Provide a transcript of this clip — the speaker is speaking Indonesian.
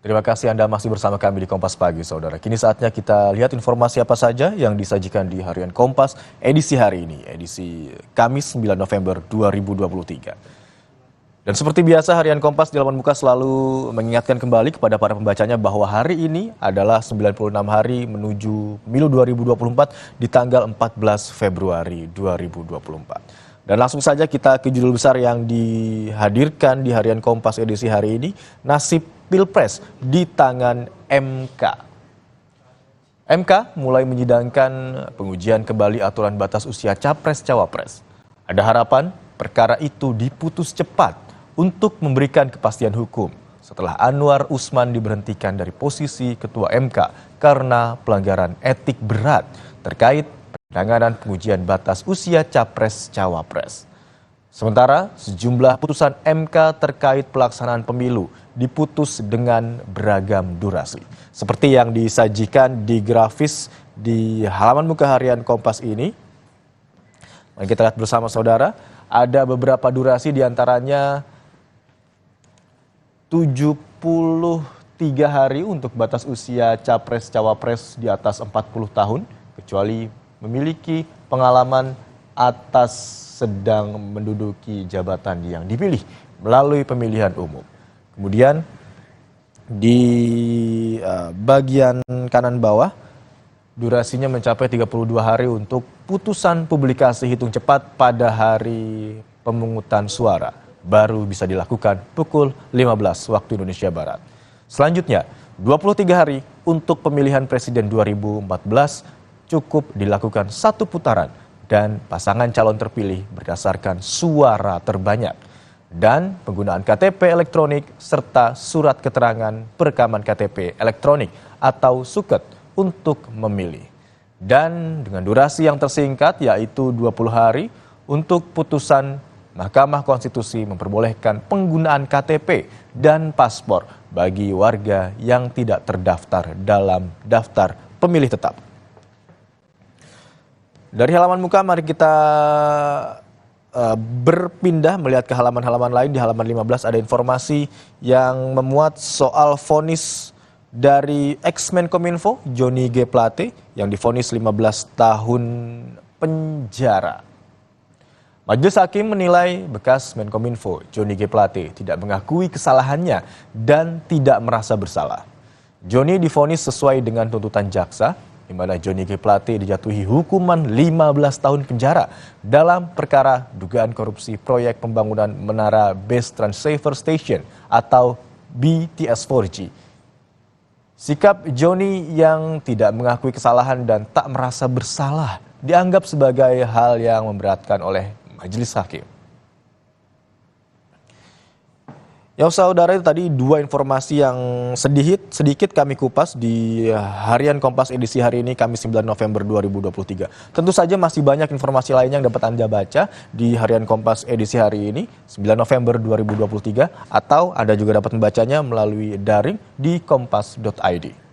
Terima kasih Anda masih bersama kami di Kompas Pagi, Saudara. Kini saatnya kita lihat informasi apa saja yang disajikan di Harian Kompas edisi hari ini, edisi Kamis 9 November 2023. Dan seperti biasa, Harian Kompas di halaman muka selalu mengingatkan kembali kepada para pembacanya bahwa hari ini adalah 96 hari menuju Pemilu 2024 di tanggal 14 Februari 2024. Dan langsung saja kita ke judul besar yang dihadirkan di Harian Kompas edisi hari ini, nasib Pilpres di tangan MK. MK mulai menyidangkan pengujian kembali aturan batas usia Capres-Cawapres. Ada harapan perkara itu diputus cepat untuk memberikan kepastian hukum setelah Anwar Usman diberhentikan dari posisi Ketua MK karena pelanggaran etik berat terkait penanganan pengujian batas usia Capres-Cawapres. Sementara sejumlah putusan MK terkait pelaksanaan pemilu diputus dengan beragam durasi. Seperti yang disajikan di grafis di halaman muka Harian Kompas ini. Mari kita lihat bersama saudara, ada beberapa durasi diantaranya 73 hari untuk batas usia Capres-Cawapres di atas 40 tahun, kecuali memiliki pengalaman atas sedang menduduki jabatan yang dipilih melalui pemilihan umum. Kemudian di bagian kanan bawah durasinya mencapai 32 hari untuk putusan publikasi hitung cepat pada hari pemungutan suara. Baru bisa dilakukan pukul 15 waktu Indonesia Barat. Selanjutnya 23 hari untuk pemilihan presiden 2014 cukup dilakukan satu putaran dan pasangan calon terpilih berdasarkan suara terbanyak. Dan penggunaan KTP elektronik serta surat keterangan perekaman KTP elektronik atau SUKET untuk memilih. Dan dengan durasi yang tersingkat yaitu 20 hari untuk putusan Mahkamah Konstitusi memperbolehkan penggunaan KTP dan paspor bagi warga yang tidak terdaftar dalam daftar pemilih tetap. Dari halaman muka mari kita berpindah melihat ke halaman-halaman lain. Di halaman 15 ada informasi yang memuat soal vonis dari ex-Menkominfo Johnny G. Plate yang divonis 15 tahun penjara. Majelis Hakim menilai bekas Menkominfo Johnny G. Plate tidak mengakui kesalahannya dan tidak merasa bersalah. Johnny divonis sesuai dengan tuntutan jaksa, di mana Johnny G. Plate dijatuhi hukuman 15 tahun penjara dalam perkara dugaan korupsi proyek pembangunan Menara Base Transceiver Station atau BTS 4G. Sikap Johnny yang tidak mengakui kesalahan dan tak merasa bersalah dianggap sebagai hal yang memberatkan oleh Majelis Hakim. Ya saudara, itu tadi dua informasi yang sedikit kami kupas di Harian Kompas edisi hari ini Kamis 9 November 2023. Tentu saja masih banyak informasi lainnya yang dapat Anda baca di Harian Kompas edisi hari ini 9 November 2023 atau Anda juga dapat membacanya melalui daring di kompas.id.